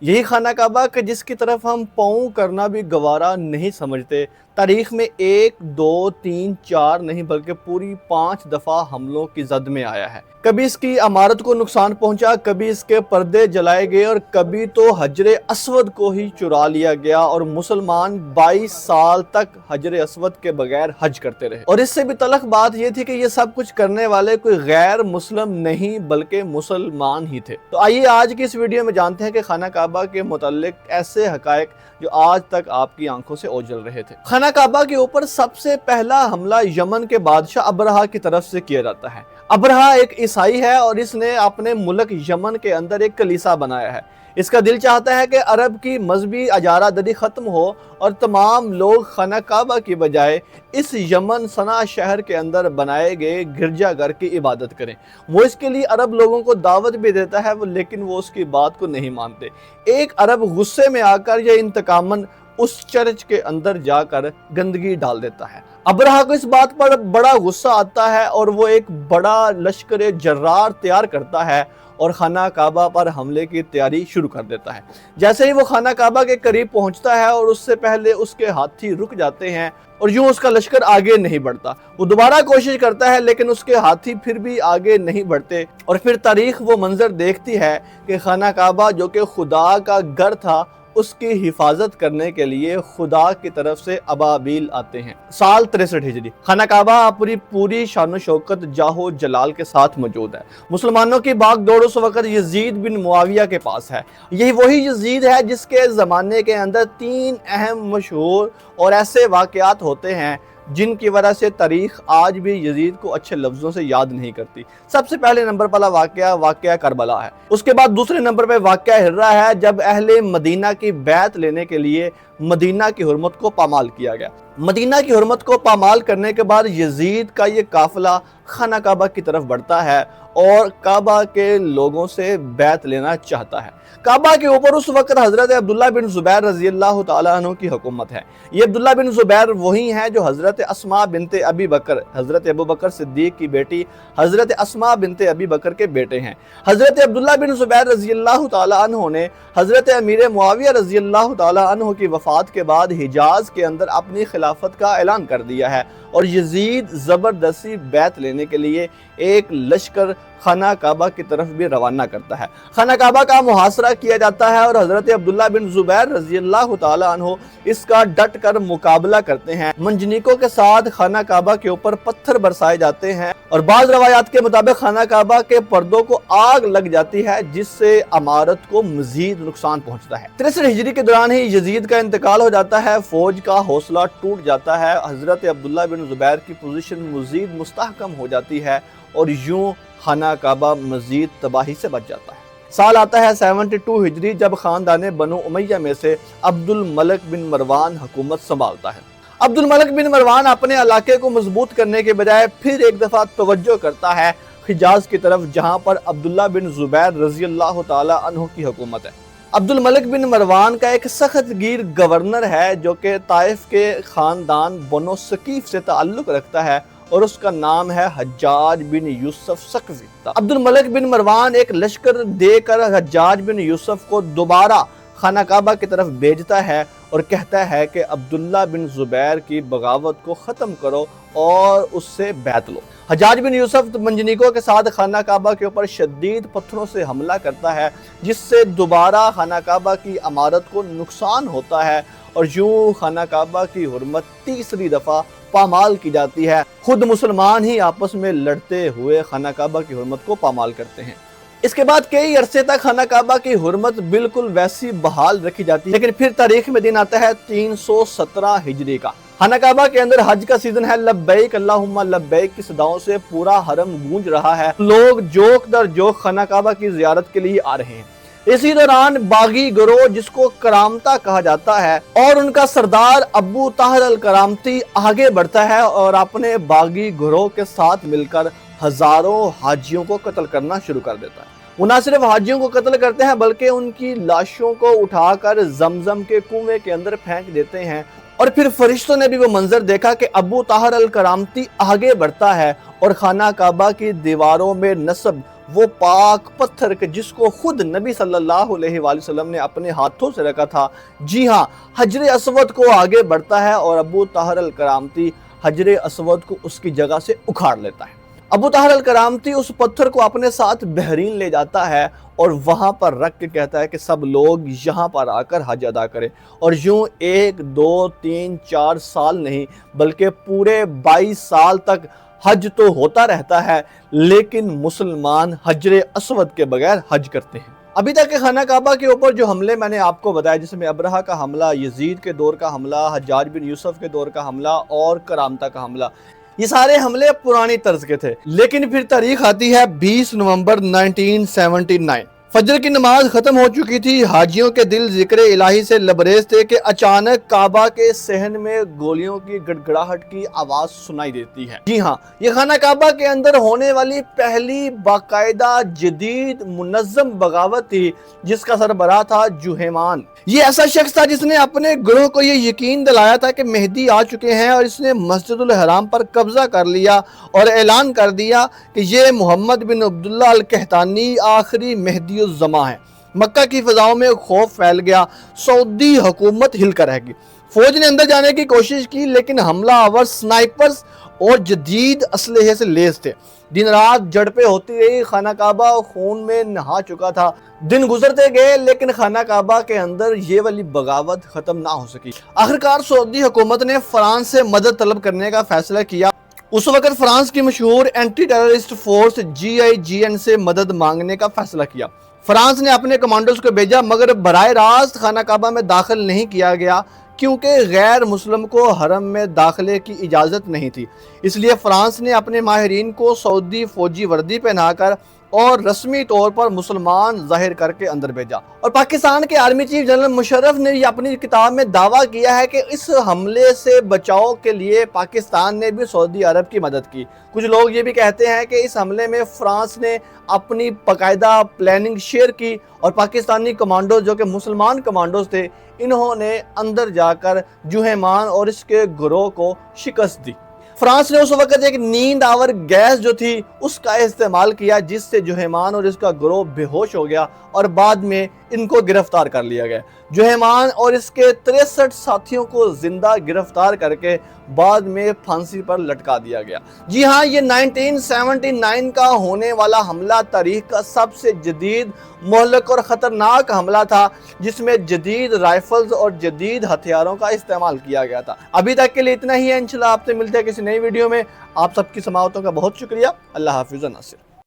یہی خانہ کعبہ کہ جس کی طرف ہم پاؤں کرنا بھی گوارا نہیں سمجھتے، تاریخ میں 1 2 3 4 نہیں بلکہ پوری 5 دفعہ حملوں کی زد میں آیا ہے۔ کبھی اس کی عمارت کو نقصان پہنچا، کبھی اس کے پردے جلائے گئے اور کبھی تو حجر اسود کو ہی چرا لیا گیا اور مسلمان 22 سال تک حجر اسود کے بغیر حج کرتے رہے۔ اور اس سے بھی تلخ بات یہ تھی کہ یہ سب کچھ کرنے والے کوئی غیر مسلم نہیں بلکہ مسلمان ہی تھے۔ تو آئیے آج کی اس ویڈیو میں جانتے ہیں کہ خانہ کعبہ کے متعلق ایسے حقائق جو آج تک آپ کی آنکھوں سے اوجھل رہے تھے۔ خانہ کعبہ کے اوپر سب سے پہلا حملہ یمن کے بادشاہ ابرہہ کی طرف سے کیا جاتا ہے۔ ابرہہ ایک عیسائی ہے اور اس نے اپنے ملک یمن کے اندر ایک کلیسا بنایا ہے۔ اس کا دل چاہتا ہے کہ عرب کی مذہبی اجارہ دری ختم ہو اور تمام لوگ خانہ کعبہ کی بجائے اس یمن صنعا شہر کے اندر بنائے گئے گرجا گھر کی عبادت کریں۔ وہ اس کے لیے عرب لوگوں کو دعوت بھی دیتا ہے لیکن وہ اس کی بات کو نہیں مانتے۔ ایک عرب غصے میں آ کر یا انتقاماً اس چرچ کے اندر جا کر گندگی ڈال دیتا ہے۔ ابرہہ کو اس بات پر بڑا غصہ آتا ہے اور وہ ایک بڑا لشکر جرار تیار کرتا ہے اور خانہ کعبہ پر حملے کی تیاری شروع کر دیتا ہے۔ جیسے ہی وہ خانہ کعبہ کے قریب پہنچتا ہے اور اس سے پہلے اس کے ہاتھی رک جاتے ہیں اور یوں اس کا لشکر آگے نہیں بڑھتا۔ وہ دوبارہ کوشش کرتا ہے لیکن اس کے ہاتھی پھر بھی آگے نہیں بڑھتے اور پھر تاریخ وہ منظر دیکھتی ہے کہ خانہ کعبہ جو کہ خدا کا گھر تھا اس کی حفاظت کرنے کے لیے خدا کی طرف سے ابابیل آتے ہیں۔ سال 63 ہجری خانہ کعبہ اپنی پوری شان و شوکت جاہ و جلال کے ساتھ موجود ہے۔ مسلمانوں کی باغ دوڑ اس وقت یزید بن معاویہ کے پاس ہے۔ یہی وہی یزید ہے جس کے زمانے کے اندر 3 اہم مشہور اور ایسے واقعات ہوتے ہیں جن کی وجہ سے تاریخ آج بھی یزید کو اچھے لفظوں سے یاد نہیں کرتی۔ سب سے پہلے نمبر پر واقعہ کربلا ہے۔ اس کے بعد دوسرے نمبر پہ واقعہ ہرہ ہے جب اہل مدینہ کی بیعت لینے کے لیے مدینہ کی حرمت کو پامال کیا گیا۔ مدینہ کی حرمت کو پامال کرنے کے بعد یزید کا یہ قافلہ خانہ کعبہ کی طرف بڑھتا ہے اور کعبہ کے لوگوں سے بیعت لینا چاہتا ہے۔ کعبہ کے اوپر اس وقت حضرت عبداللہ بن زبیر رضی اللہ تعالیٰ عنہ کی حکومت ہے۔ یہ عبداللہ بن زبیر وہی ہیں جو حضرت اسماء بنت ابی بکر، حضرت ابو بکر صدیق کی بیٹی حضرت اسماء بنت ابی بکر کے بیٹے ہیں۔ حضرت عبداللہ بن زبیر رضی اللہ تعالیٰ عنہ نے حضرت امیر معاویہ رضی اللہ تعالیٰ عنہ کی وفات کے بعد حجاز کے اندر اپنی خلافت کا اعلان کر دیا ہے اور یزید زبردستی بیعت لینے کے لیے ایک لشکر خانہ کعبہ کی طرف بھی روانہ کرتا ہے۔ خانہ کعبہ کا محاصرہ کیا جاتا ہے اور حضرت عبداللہ بن زبیر رضی اللہ تعالیٰ عنہ اس کا ڈٹ کر مقابلہ کرتے ہیں۔ منجنیقوں کے ساتھ خانہ کعبہ کے اوپر پتھر برسائے جاتے ہیں اور بعض روایات کے مطابق خانہ کعبہ کے پردوں کو آگ لگ جاتی ہے جس سے عمارت کو مزید نقصان پہنچتا ہے۔ 63 ہجری کے دوران ہی یزید کا انتقال ہو جاتا ہے، فوج کا حوصلہ ٹوٹ جاتا ہے، حضرت عبداللہ بن زبیر کی پوزیشن مزید مستحکم ہو جاتی ہے اور یوں خانہ کعبہ مزید تباہی سے بچ جاتا ہے۔ سال آتا ہے 72 ہجری جب خاندان بنو امیہ میں سے عبد الملک بن مروان حکومت سنبھالتا ہے۔ عبد الملک بن مروان اپنے علاقے کو مضبوط کرنے کے بجائے پھر ایک دفعہ توجہ کرتا ہے حجاز کی طرف جہاں پر عبداللہ بن زبیر رضی اللہ تعالیٰ عنہ کی حکومت ہے۔ عبد الملک بن مروان کا ایک سخت گیر گورنر ہے جو کہ طائف کے خاندان بنو ثقیف سے تعلق رکھتا ہے اور اس کا نام ہے حجاج بن یوسف ثقفی۔ عبد الملک بن مروان ایک لشکر دے کر حجاج بن یوسف کو دوبارہ خانہ کعبہ کی طرف بھیجتا ہے اور کہتا ہے کہ عبداللہ بن زبیر کی بغاوت کو ختم کرو اور اس سے بیعت لو۔ حجاج بن یوسف منجنیقوں کے ساتھ خانہ کعبہ کے اوپر شدید پتھروں سے حملہ کرتا ہے جس سے دوبارہ خانہ کعبہ کی عمارت کو نقصان ہوتا ہے اور یوں خانہ کعبہ کی حرمت تیسری دفعہ پامال کی جاتی ہے۔ خود مسلمان ہی آپس میں لڑتے ہوئے خانہ کعبہ کی حرمت کو پامال کرتے ہیں۔ اس کے بعد کئی عرصے تک خانہ کعبہ کی حرمت بالکل ویسی بحال رکھی جاتی ہے، لیکن پھر تاریخ میں دن آتا ہے 317 ہجری کا۔ خانہ کعبہ کے اندر حج کا سیزن ہے، لبیک اللہم لبیک کی صداؤں سے پورا حرم گونج رہا ہے، لوگ جوک در جوک خانہ کعبہ کی زیارت کے لیے آ رہے ہیں۔ اسی دوران باغی گروہ جس کو کرامتہ کہا جاتا ہے اور ان کا سردار ابو طاہر الکرامتی آگے بڑھتا ہے اور اپنے باغی گروہ کے ساتھ مل کر ہزاروں حاجیوں کو قتل کرنا شروع کر دیتا ہے۔ وہ نہ صرف حاجیوں کو قتل کرتے ہیں بلکہ ان کی لاشوں کو اٹھا کر زمزم کے کنویں کے اندر پھینک دیتے ہیں۔ اور پھر فرشتوں نے بھی وہ منظر دیکھا کہ ابو طاہر الکرامتی آگے بڑھتا ہے اور خانہ کعبہ کی دیواروں میں نصب وہ پاک پتھر کے جس کو خود نبی صلی اللہ علیہ وآلہ وسلم نے اپنے ہاتھوں سے رکھا تھا، جی ہاں، حجر اسود کو آگے بڑھتا ہے اور ابو طاہر الکرامتی حجر اسود کو اس کی جگہ سے اکھاڑ لیتا ہے۔ ابو طاہر الکرامتی اس پتھر کو اپنے ساتھ بحرین لے جاتا ہے اور وہاں پر رکھ کے کہتا ہے کہ سب لوگ یہاں پر آ کر حج ادا کریں، اور یوں 1 2 3 4 سال نہیں بلکہ پورے 22 سال تک حج تو ہوتا رہتا ہے، لیکن مسلمان حجر اسود کے بغیر حج کرتے ہیں۔ ابھی تک کہ خانہ کعبہ کے اوپر جو حملے میں نے آپ کو بتایا، جس میں ابرہہ کا حملہ، یزید کے دور کا حملہ، حجاج بن یوسف کے دور کا حملہ اور کرامتہ کا حملہ، یہ سارے حملے پرانی طرز کے تھے۔ لیکن پھر تاریخ آتی ہے 20 نومبر 1979۔ فجر کی نماز ختم ہو چکی تھی، حاجیوں کے دل ذکر الہی سے لبریز تھے کہ اچانک کعبہ کے صحن میں گولیوں کی گڑگڑاہٹ کی آواز سنائی دیتی ہے۔ جی ہاں، یہ خانہ کعبہ کے اندر ہونے والی پہلی باقاعدہ جدید منظم بغاوت تھی، جس کا سربراہ تھا جوہیمان۔ یہ ایسا شخص تھا جس نے اپنے گروہ کو یہ یقین دلایا تھا کہ مہدی آ چکے ہیں، اور اس نے مسجد الحرام پر قبضہ کر لیا اور اعلان کر دیا کہ یہ محمد بن عبداللہ القحطانی آخری مہدی الزماں ہے۔ مکہ کی فضاؤں میں خوف پھیل گیا، سعودی حکومت ہل کر رہ گئی۔ فوج نے اندر جانے کی کوشش کی، لیکن حملہ آور سنائپرز اور جدید اسلحے سے لیس تھے۔ دن رات جھڑپیں ہوتی رہی، خانہ کعبہ خون میں نہا چکا تھا۔ دن گزرتے گئے لیکن خانہ کعبہ کے اندر یہ والی بغاوت ختم نہ ہو سکی۔ آخرکار سعودی حکومت نے فرانس سے مدد طلب کرنے کا فیصلہ کیا۔ اس وقت فرانس کی مشہور اینٹی ٹیررسٹ فورس GIGN سے مدد مانگنے کا فیصلہ کیا۔ فرانس نے اپنے کمانڈوز کو بھیجا، مگر براہ راست خانہ کعبہ میں داخل نہیں کیا گیا، کیونکہ غیر مسلم کو حرم میں داخلے کی اجازت نہیں تھی۔ اس لیے فرانس نے اپنے ماہرین کو سعودی فوجی وردی پہنا کر اور رسمی طور پر مسلمان ظاہر کر کے اندر بھیجا۔ اور پاکستان کے آرمی چیف جنرل مشرف نے یہ اپنی کتاب میں دعویٰ کیا ہے کہ اس حملے سے بچاؤ کے لیے پاکستان نے بھی سعودی عرب کی مدد کی۔ کچھ لوگ یہ بھی کہتے ہیں کہ اس حملے میں فرانس نے اپنی باقاعدہ پلاننگ شیئر کی، اور پاکستانی کمانڈوز جو کہ مسلمان کمانڈوز تھے، انہوں نے اندر جا کر جوہیمان اور اس کے گروہ کو شکست دی۔ فرانس نے اس وقت ایک نیند آور گیس جو تھی اس کا استعمال کیا، جس سے جوہیمان اور اس کا گروہ بے ہوش ہو گیا، اور بعد میں ان کو گرفتار کر لیا گیا۔ جوہیمان اور اس کے 63 ساتھیوں کو زندہ گرفتار کر کے بعد میں پھانسی پر لٹکا دیا گیا۔ جی ہاں، یہ 1979 کا ہونے والا حملہ تاریخ کا سب سے جدید، مہلک اور خطرناک حملہ تھا، جس میں جدید رائفلز اور جدید ہتھیاروں کا استعمال کیا گیا تھا۔ ابھی تک کے لیے اتنا ہی ہے، انشاءاللہ آپ سے ملتے ہیں کسی نئی ویڈیو میں۔ آپ سب کی سماعتوں کا بہت شکریہ۔ اللہ حافظ و ناصر۔